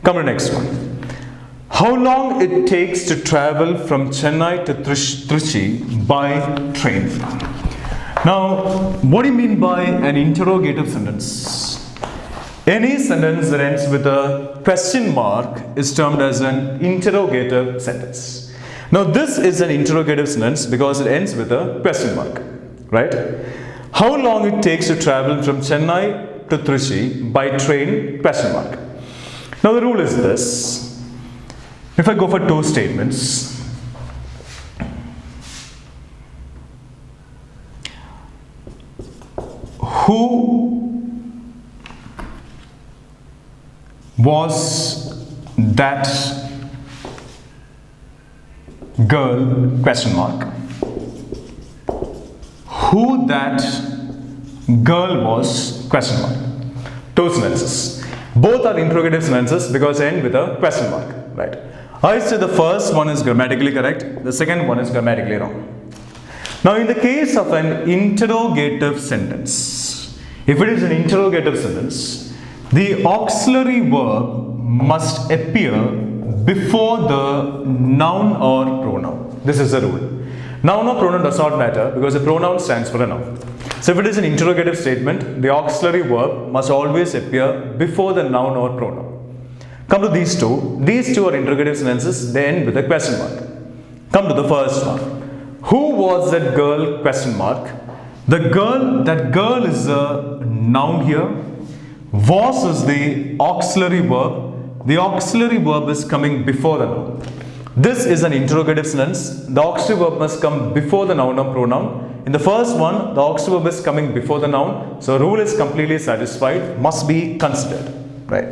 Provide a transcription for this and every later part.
Come to the next one. How long it takes to travel from Chennai to Trichy by train? Now, what do you mean by an interrogative sentence? Any sentence that ends with a question mark is termed as an interrogative sentence. Now, this is an interrogative sentence because it ends with a question mark, right? How long it takes to travel from Chennai to Trichy by train? Question mark. Now, the rule is this. If I go for two statements, who was that girl? Question mark. Who that girl was? Question mark. Two sentences. Both are interrogative sentences because they end with a question mark, right? I say the first one is grammatically correct, the second one is grammatically wrong. Now, in the case of an interrogative sentence, if it is an interrogative sentence, the auxiliary verb must appear before the noun or pronoun. This is the rule. Noun or pronoun does not matter because the pronoun stands for a noun. So, if it is an interrogative statement, the auxiliary verb must always appear before the noun or pronoun. Come to these two. These two are interrogative sentences. They end with a question mark. Come to the first one. Who was that girl? Question mark. The girl, that girl is a noun here. Was is the auxiliary verb. The auxiliary verb is coming before the noun. This is an interrogative sentence. The auxiliary verb must come before the noun or pronoun. In the first one, the auxiliary verb is coming before the noun. So, rule is completely satisfied. Must be considered. Right.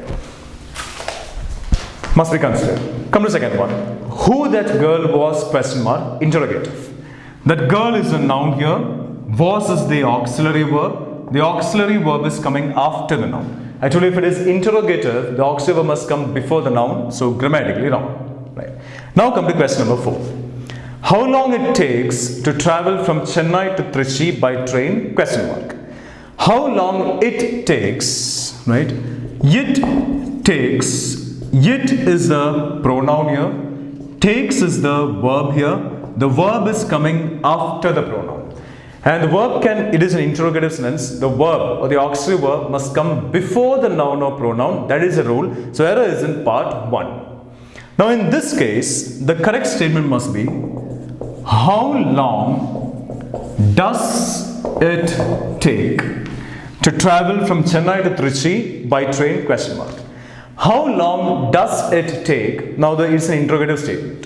Must be considered. Come to the second one. Who that girl was? Question mark. Interrogative. That girl is a noun here. Was is the auxiliary verb. The auxiliary verb is coming after the noun. Actually, if it is interrogative, the auxiliary verb must come before the noun. So, grammatically wrong. Right. Now, come to question number 4. How long it takes to travel from Chennai to Trichy by train? Question mark. How long it takes, right? It takes. It is the pronoun here. Takes is the verb here. The verb is coming after the pronoun. And the verb it is an interrogative sentence. The verb or the auxiliary verb must come before the noun or pronoun. That is a rule. So, error is in part 1. Now, in this case, the correct statement must be, how long does it take to travel from Chennai to Trichy by train? Question mark. How long does it take? Now, there is an interrogative statement.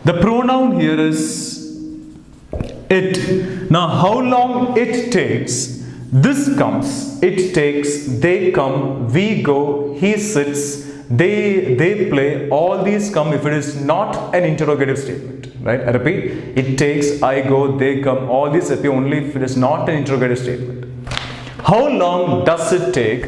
The pronoun here is it. Now, how long it takes? This comes, it takes, they come, we go, he sits, they play. All these come if it is not an interrogative statement. Right? I repeat, it takes, I go, they come. All these appear only if it is not an interrogative statement. How long does it take?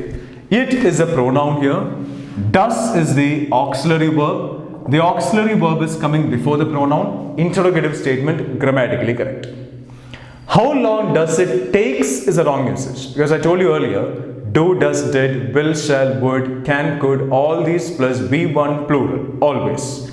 It is a pronoun here. Does is the auxiliary verb. The auxiliary verb is coming before the pronoun. Interrogative statement, grammatically correct. How long does it takes is a wrong usage because I told you earlier, do, does, did, will, shall, would, can, could, all these plus V1 plural, always.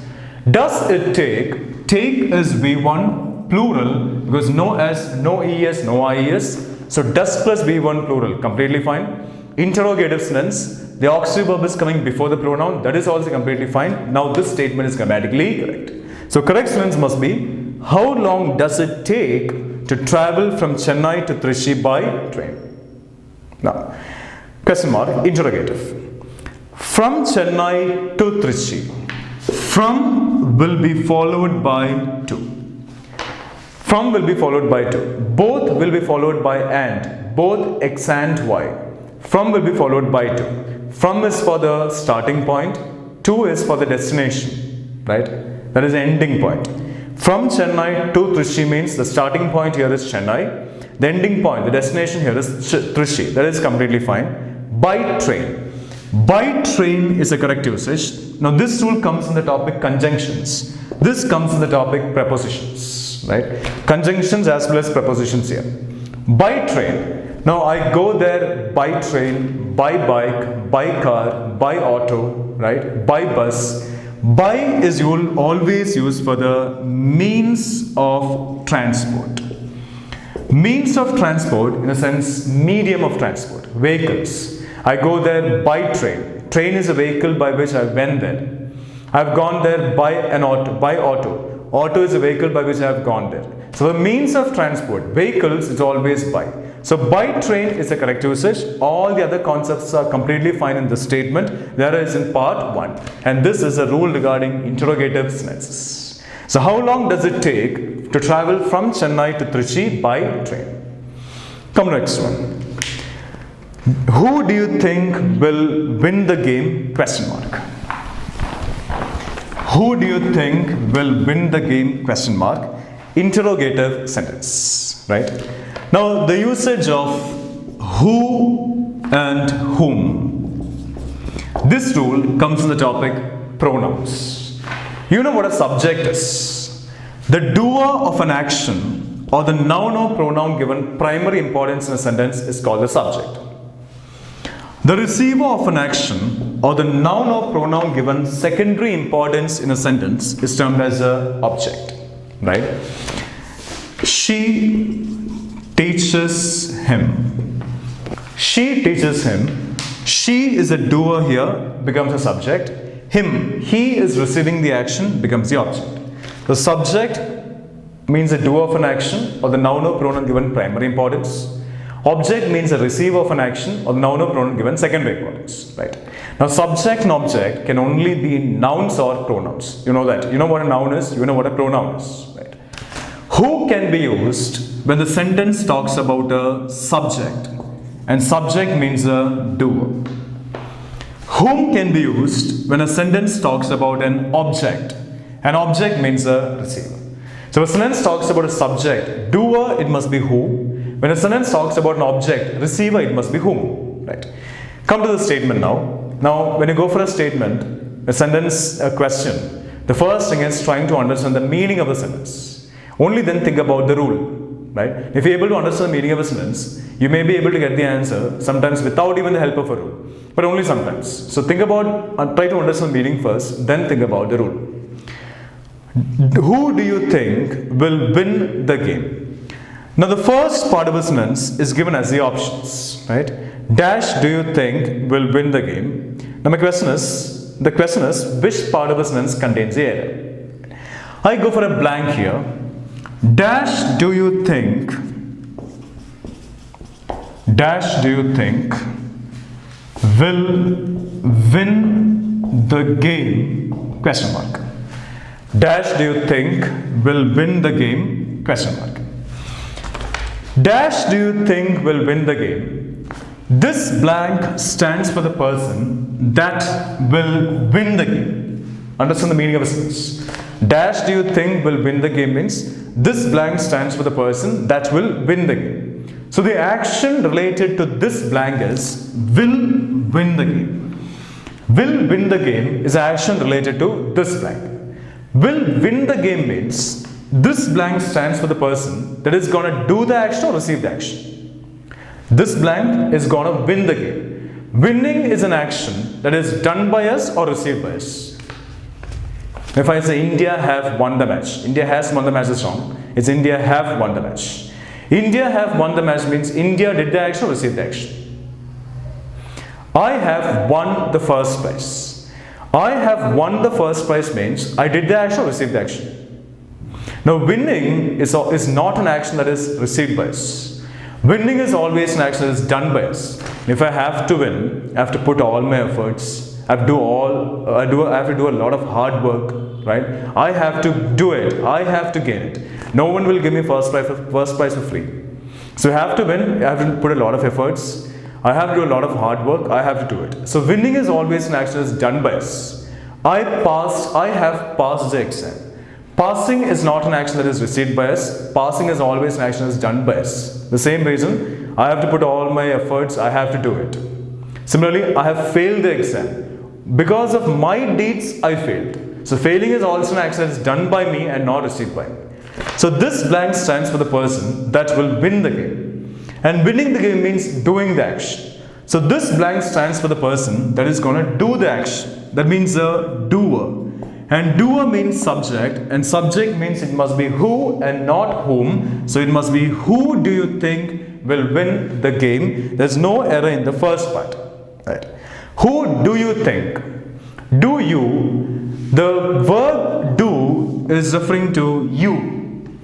Does it take? Take is V1 plural because no S, no ES, no IES. So, does plus V1 plural, completely fine. Interrogative sentence. The auxiliary verb is coming before the pronoun. That is also completely fine. Now, this statement is grammatically correct. So, correct sentence must be, how long does it take to travel from Chennai to Trichy by train? Now, question mark, interrogative. From Chennai to Trichy. From will be followed by to. From will be followed by to. Both will be followed by and. Both X and Y. From will be followed by to. From is for the starting point, to is for the destination, right? That is the ending point. From Chennai to Trichy means the starting point here is Chennai. The ending point, the destination here is Trichy. That is completely fine. By train. By train is a correct usage. Now this rule comes in the topic conjunctions. This comes in the topic prepositions, right? Conjunctions as well as prepositions here. By train. Now I go there by train by bike, by car, by auto, right? By bus. By is you will always use for the means of transport. Means of transport, in a sense, medium of transport, vehicles. I go there by train. Train is a vehicle by which I went there. I've gone there by an auto, by auto. Auto is a vehicle by which I have gone there. So the means of transport, vehicles, is always by. So by train is the correct usage. All the other concepts are completely fine in this statement. That is in part 1. And this is a rule regarding interrogative sentences. So how long does it take to travel from Chennai to Trichy by train? Come next one. Who do you think will win the game? Question mark. Who do you think will win the game? Question mark. Interrogative sentence, right? Now the usage of who and whom. This rule comes in the topic pronouns. You know what a subject is. The doer of an action or the noun or pronoun given primary importance in a sentence is called the subject. The receiver of an action or the noun or pronoun given secondary importance in a sentence is termed as an object, right? She teaches him. She teaches him. She is a doer here, becomes a subject. Him, he is receiving the action, becomes the object. The subject means a doer of an action or the noun or pronoun given primary importance. Object means a receiver of an action or the noun or pronoun given secondary importance, right? Now subject and object can only be nouns or pronouns. You know that. You know what a noun is, you know what a pronoun is, right? Who can be used when the sentence talks about a subject and subject means a doer. Whom can be used when a sentence talks about an object and object means a receiver. So if a sentence talks about a subject, doer, it must be who. When a sentence talks about an object, receiver, it must be whom, right? Come to the statement now. Now, when you go for a statement, a sentence, a question, the first thing is trying to understand the meaning of the sentence. Only then think about the rule, right? If you're able to understand the meaning of a sentence, you may be able to get the answer sometimes without even the help of a rule, but only sometimes. So think about, try to understand the meaning first, then think about the rule. Who do you think will win the game? Now the first part of a sentence is given as the options, right? Dash do you think will win the game? Now the question is which part of a sentence contains the error? I go for a blank here. Dash do you think will win the game? Question mark. Dash do you think will win the game? Question mark. Dash do you think will win the game? This blank stands for the person that will win the game. Understand the meaning of a sentence. Dash do you think will win the game means this blank stands for the person that will win the game. So the action related to this blank is will win the game. Will win the game is action related to this blank. Will win the game means this blank stands for the person that is going to do the action or receive the action. This blank is going to win the game. Winning is an action that is done by us or received by us. If I say India have won the match, India has won the match is wrong. It's India have won the match. India have won the match means India did the action or received the action. I have won the first prize. I have won the first prize means I did the action or received the action. Now winning is not an action that is received by us. Winning is always an action that is done by us. If I have to win, I have to put all my efforts. I have to do a lot of hard work, right? I have to do it. I have to gain it. No one will give me first prize for free. So I have to win. I have to put a lot of efforts. I have to do a lot of hard work. I have to do it. So winning is always an action that is done by us. I have passed the exam. Passing is not an action that is received by us. Passing is always an action that is done by us. The same reason, I have to put all my efforts, I have to do it. Similarly, I have failed the exam. Because of my deeds, I failed. So failing is also an action that is done by me and not received by me. So this blank stands for the person that will win the game. And winning the game means doing the action. So this blank stands for the person that is going to do the action. That means a doer. And doer means subject, and subject means it must be who and not whom. So it must be who do you think will win the game. There's no error in the first part. Right? Who do you think? Do you, the verb do is referring to you.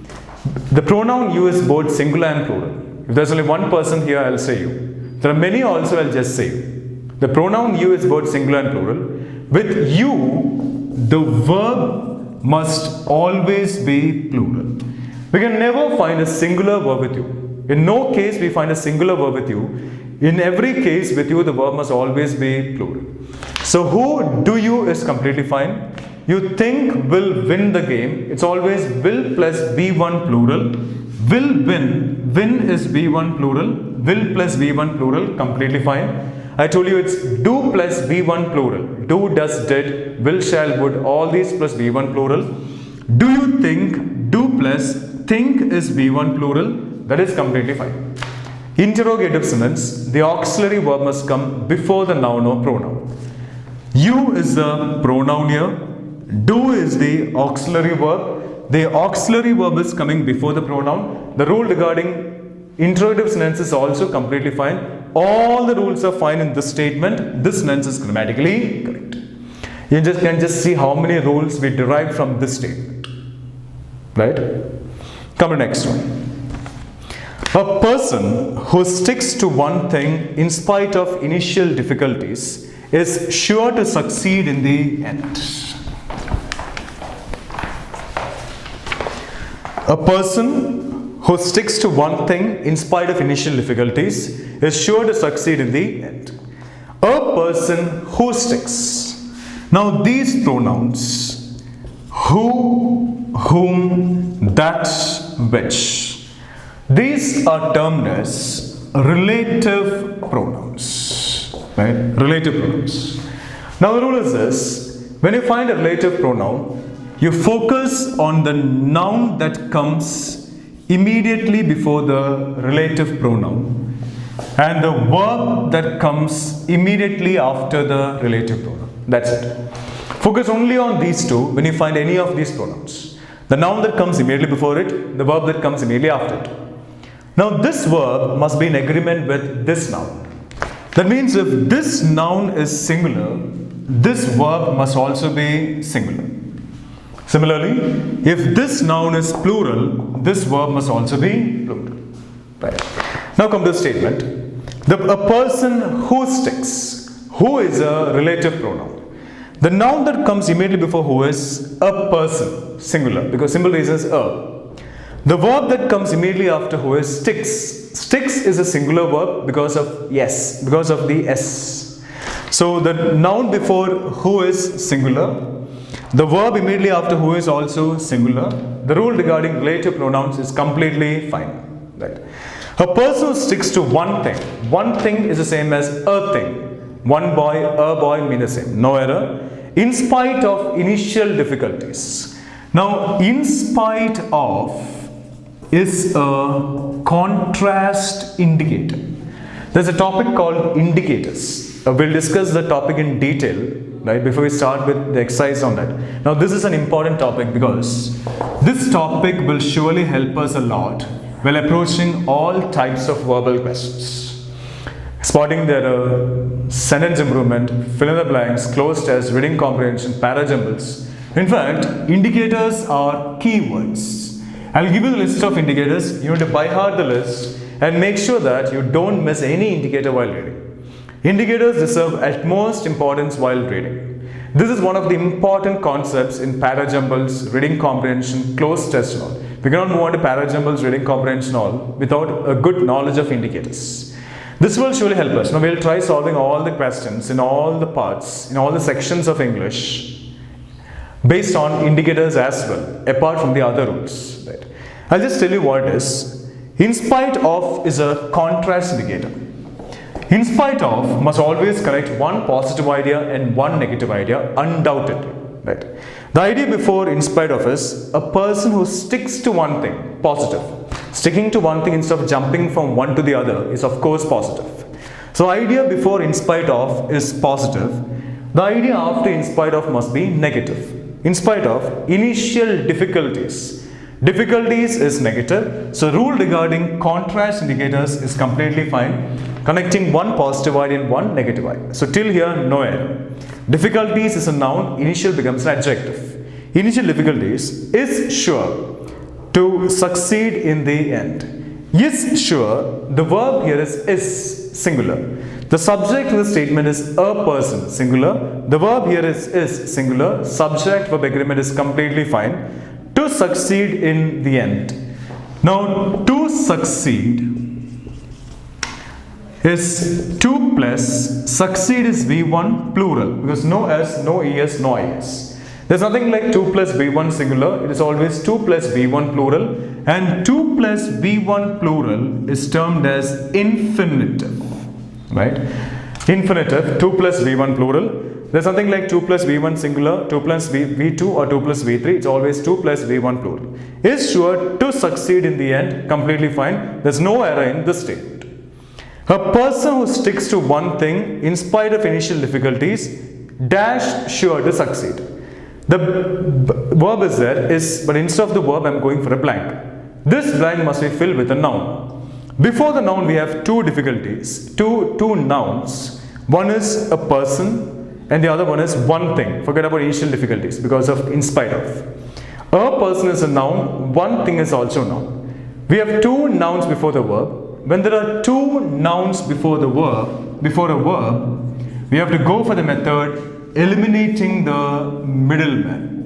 The pronoun you is both singular and plural. If there's only one person here, I'll say you. There are many also, I'll just say you. The pronoun you is both singular and plural. With you, the verb must always be plural. We can never find a singular verb with you. In no case we find a singular verb with you. In every case with you, the verb must always be plural. So who do you is completely fine. You think will win the game. It's always will plus V1 plural. Will win. Win is V1 plural. Will plus V1 plural. Completely fine. I told you it's do plus V1 plural. Do, does, did, will, shall, would, all these plus V1 plural. Do you think? Do plus think is V1 plural. That is completely fine. Interrogative sentence, the auxiliary verb must come before the noun or pronoun. You is the pronoun here. Do is the auxiliary verb. The auxiliary verb is coming before the pronoun. The rule regarding interrogative sentence is also completely fine. All the rules are fine in this statement. This sentence is grammatically correct. You can just see how many rules we derived from this statement. Right? Come to the next one. A person who sticks to one thing in spite of initial difficulties is sure to succeed in the end. A person who sticks to one thing in spite of initial difficulties is sure to succeed in the end. A person who sticks. Now these pronouns, who, whom, that, which, these are termed as relative pronouns. Right? Relative pronouns. Now the rule is this. When you find a relative pronoun, you focus on the noun that comes immediately before the relative pronoun and the verb that comes immediately after the relative pronoun. That's it. Focus only on these two when you find any of these pronouns. The noun that comes immediately before it, the verb that comes immediately after it. Now this verb must be in agreement with this noun. That means if this noun is singular, this verb must also be singular. Similarly, if this noun is plural, this verb must also be plural. Right. Now come to the statement. A person who sticks. Who is a relative pronoun. The noun that comes immediately before who is a person, singular, because simple reason is a. The verb that comes immediately after who is sticks. Sticks is a singular verb because of yes, because of the s. So the noun before who is singular. The verb immediately after who is also singular. The rule regarding relative pronouns is completely fine. Right? A person who sticks to one thing. One thing is the same as a thing. One boy, a boy mean the same. No error. In spite of initial difficulties. Now, in spite of is a contrast indicator. There's a topic called indicators. We'll discuss the topic in detail, right, before we start with the exercise on that. Now, this is an important topic because this topic will surely help us a lot while approaching all types of verbal questions. Spotting their sentence improvement, fill in the blanks, closed test, reading comprehension, parajumbles. In fact, indicators are keywords. I'll give you the list of indicators. You need to by heart the list and make sure that you don't miss any indicator while reading. Indicators deserve utmost importance while reading. This is one of the important concepts in parajumbles, reading comprehension, closed test and all. We cannot move on to parajumbles, reading comprehension and all without a good knowledge of indicators. This will surely help us. Now we'll try solving all the questions in all the parts, in all the sections of English based on indicators as well, apart from the other rules. Right? I'll just tell you what it is. In spite of is a contrast indicator. In spite of must always connect one positive idea and one negative idea, undoubtedly. Right? The idea before in spite of is a person who sticks to one thing, positive. Sticking to one thing instead of jumping from one to the other is of course positive. So idea before in spite of is positive. The idea after in spite of must be negative. In spite of, initial difficulties. Difficulties is negative. So rule regarding contrast indicators is completely fine. Connecting one positive I and one negative I. So till here, no error. Difficulties is a noun, initial becomes an adjective. Initial difficulties is sure to succeed in the end. Is sure, the verb here is singular. The subject of the statement is a person, singular. The verb here is singular. Subject verb agreement is completely fine. To succeed in the end. Now, to succeed is 2 plus, succeed is V1 plural, because no S, no ES, no IS. There's nothing like 2 plus V1 singular, it is always 2 plus V1 plural, and 2 plus V1 plural is termed as infinitive, right? Infinitive, 2 plus V1 plural. There's something like 2 plus V1 singular, 2 plus V2 or 2 plus V3. It's always 2 plus V1 plural. Is sure to succeed in the end, completely fine. There's no error in this statement. A person who sticks to one thing in spite of initial difficulties, dash sure to succeed. The verb is there, but instead of the verb, I'm going for a blank. This blank must be filled with a noun. Before the noun, we have two difficulties, two nouns. One is a person, and the other one is one thing. Forget about initial difficulties because of in spite of. A person is a noun, one thing is also a noun. We have two nouns before the verb. When there are two nouns before a verb, we have to go for the method eliminating the middleman.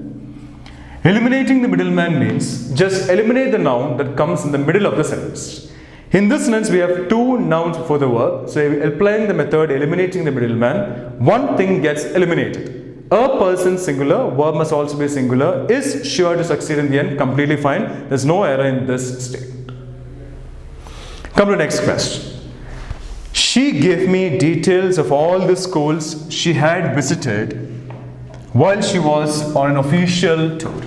Eliminating the middleman means just eliminate the noun that comes in the middle of the sentence. In this sentence, we have two nouns before the verb. So, applying the method eliminating the middleman, one thing gets eliminated. A person singular, verb must also be singular, is sure to succeed in the end, completely fine. There's no error in this statement. Come to the next question. She gave me details of all the schools she had visited while she was on an official tour.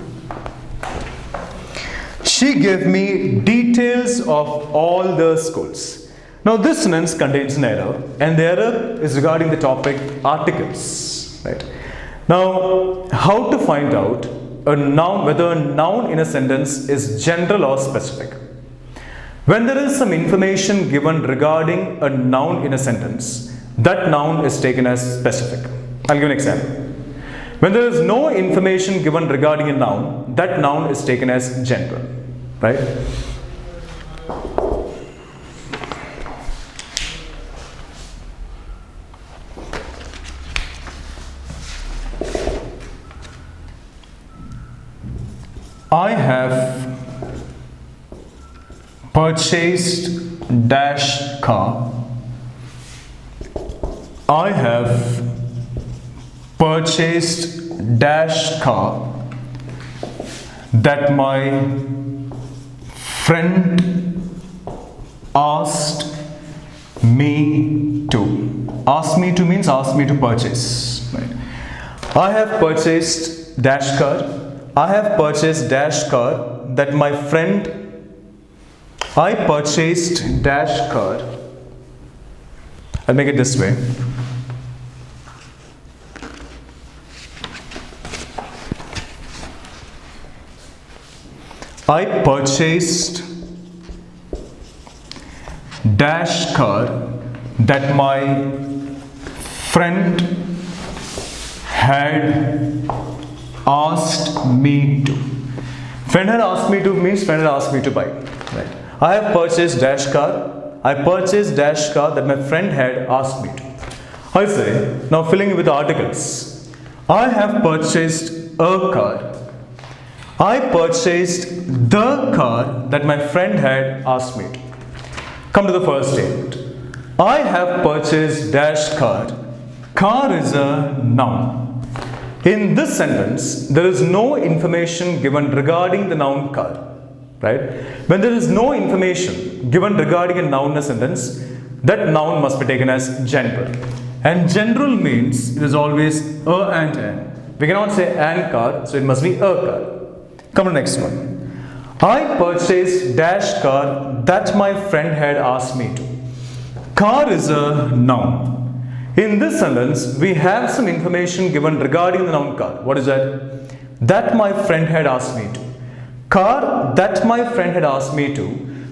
She gave me details of all the schools. Now this sentence contains an error, and the error is regarding the topic articles. Right? Now, how to find out a noun, whether a noun in a sentence is general or specific? When there is some information given regarding a noun in a sentence, that noun is taken as specific. I'll give an example. When there is no information given regarding a noun, that noun is taken as general. Right? I have purchased dash car. I have purchased dash car that my friend asked me to. Asked me to means asked me to purchase. Right? I have purchased dash car. I have purchased dash car that my friend. I purchased dash car. I'll make it this way. I purchased dash car that my friend had asked me to. Friend had asked me to means friend had asked me to buy. Right. I have purchased dash car. I purchased dash car that my friend had asked me to. I say, now filling in with articles. I have purchased a car. I purchased the car that my friend had asked me to. Come to the first statement. I have purchased dash car. Car is a noun. In this sentence, there is no information given regarding the noun car. Right? When there is no information given regarding a noun in a sentence, that noun must be taken as general. And general means it is always a and an. We cannot say an car, so it must be a car. Come to the next one. I purchased dash car that my friend had asked me to. Car is a noun. In this sentence, we have some information given regarding the noun car. What is that? That my friend had asked me to. Car, that my friend had asked me to.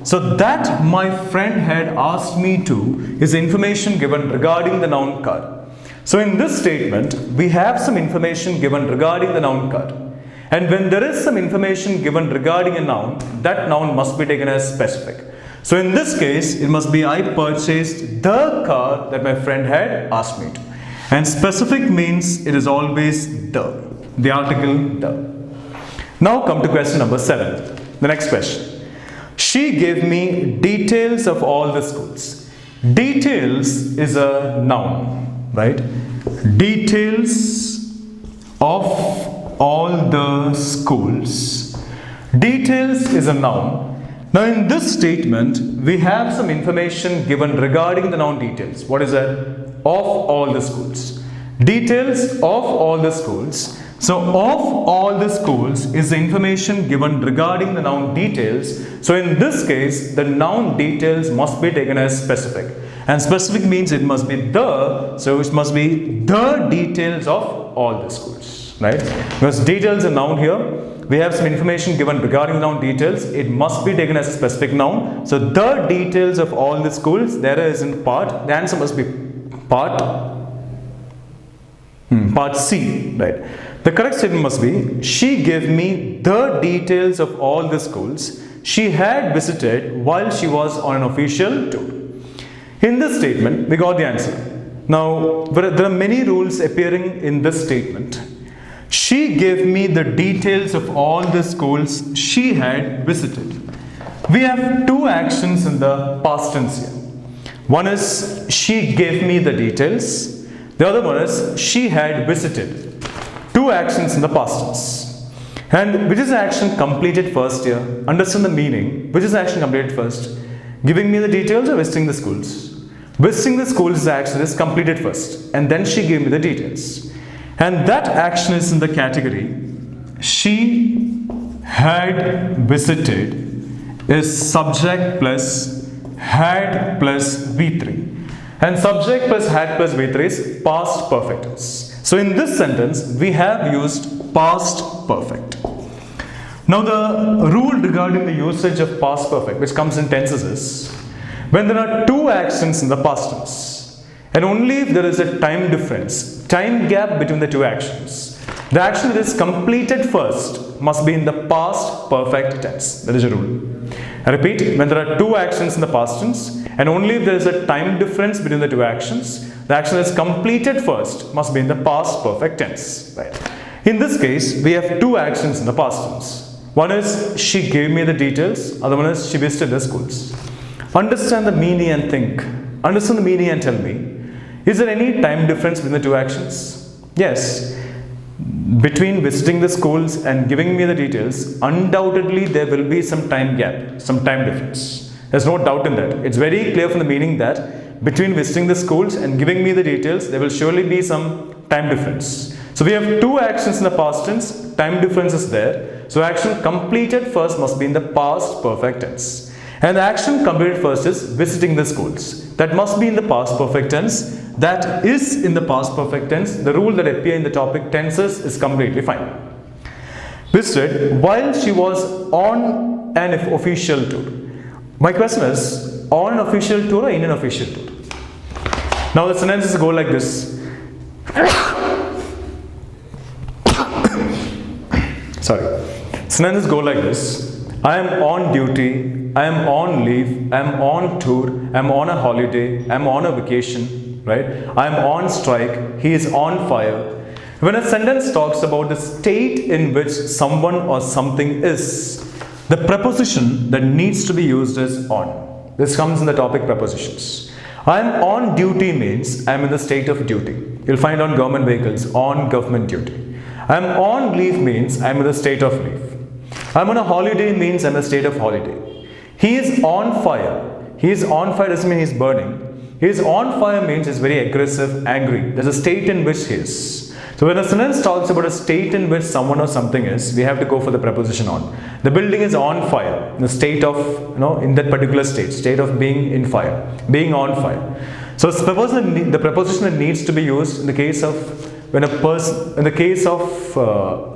So that my friend had asked me to is information given regarding the noun car. So in this statement, we have some information given regarding the noun car. And when there is some information given regarding a noun, that noun must be taken as specific. So in this case, it must be I purchased the car that my friend had asked me to. And specific means it is always the article the. Now come to question number 7. The next question. She gave me details of all the schools. Details is a noun, right? Details of all the schools. Details is a noun. Now in this statement, we have some information given regarding the noun details. What is that? Of all the schools. Details of all the schools. So of all the schools is the information given regarding the noun details. So in this case, the noun details must be taken as specific. And specific means it must be the, so it must be the details of all the schools, right? Because details are noun here. We have some information given regarding the noun details. It must be taken as a specific noun. So the details of all the schools, there is in part. The answer must be part C, right? The correct statement must be, she gave me the details of all the schools she had visited while she was on an official tour. In this statement, we got the answer. Now, there are many rules appearing in this statement. She gave me the details of all the schools she had visited. We have two actions in the past tense here. One is she gave me the details. The other one is she had visited. Two actions in the past tense. And which is the action completed first here? Understand the meaning. Which is the action completed first? Giving me the details or visiting the schools? Visiting the schools is the action is completed first. And then she gave me the details. And that action is in the category she had visited is subject plus had plus V3. And subject plus had plus V3 is past perfect tense. So in this sentence, we have used past perfect. Now the rule regarding the usage of past perfect, which comes in tenses, is when there are two actions in the past tense, and only if there is a time difference, time gap between the two actions, the action that is completed first must be in the past perfect tense. That is a rule. I repeat, when there are two actions in the past tense, and only if there is a time difference between the two actions, the action that is completed first must be in the past perfect tense. Right. In this case, we have two actions in the past tense. One is she gave me the details, other one is she visited the schools. Understand the meaning and think. Understand the meaning and tell me, is there any time difference between the two actions? Yes. Between visiting the schools and giving me the details, undoubtedly there will be some time gap, some time difference. There's no doubt in that. It's very clear from the meaning that between visiting the schools and giving me the details, there will surely be some time difference. So we have two actions in the past tense, time difference is there. So action completed first must be in the past perfect tense. And the action completed first is visiting the schools. That must be in the past perfect tense. That is in the past perfect tense. The rule that appear in the topic tenses is completely fine. Visited while she was on an official tour. My question is, on an official tour or in an official tour? Now the sentences go like this. Sorry. Sentences go like this. I am on duty, I am on leave, I am on tour, I am on a holiday, I am on a vacation, right? I am on strike, he is on fire. When a sentence talks about the state in which someone or something is, the preposition that needs to be used is on. This comes in the topic prepositions. I am on duty means I am in the state of duty. You'll find on government vehicles, on government duty. I am on leave means I am in the state of leave. I am on a holiday means I am in a state of holiday. He is on fire. He is on fire doesn't mean he is burning. He is on fire means he is very aggressive, angry. There's a state in which he is. So when a sentence talks about a state in which someone or something is, we have to go for the preposition on. The building is on fire. In the state of, in that particular state of being in fire, being on fire. So the preposition that needs to be used in the case of when a person, in the case of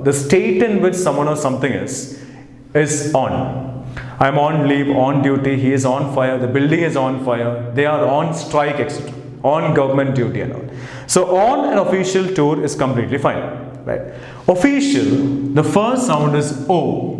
the state in which someone or something is on. I am on leave, on duty, he is on fire, the building is on fire, they are on strike, etc. On government duty and all. So on an official tour is completely fine, right? Official, the first sound is O.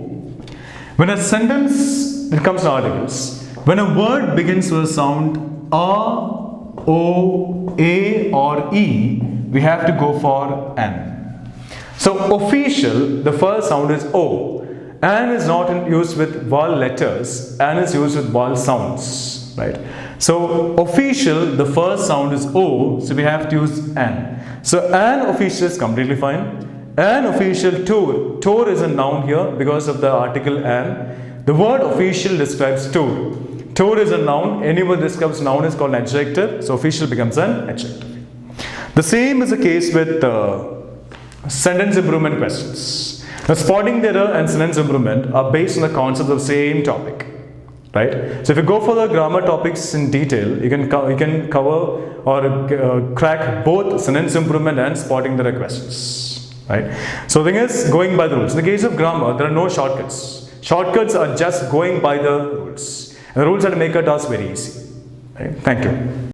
When a sentence, it comes to articles, when a word begins with a sound A, O, A or E, we have to go for N. So official, the first sound is O. N is not used with vowel letters, N is used with vowel sounds, right? So official, the first sound is O, so we have to use N. So an official is completely fine. An official tour. Tour is a noun here because of the article an. The word official describes tour. Tour is a noun. Any word describes noun is called an adjective. So official becomes an adjective. The same is the case with sentence improvement questions. Now spotting the error and sentence improvement are based on the concept of the same topic. Right? So if you go for the grammar topics in detail, you can cover or crack both sentence improvement and spotting the error questions. Right? So the thing is going by the rules. In the case of grammar, there are no shortcuts. Shortcuts are just going by the rules. And the rules are to make a task very easy. Right? Thank you.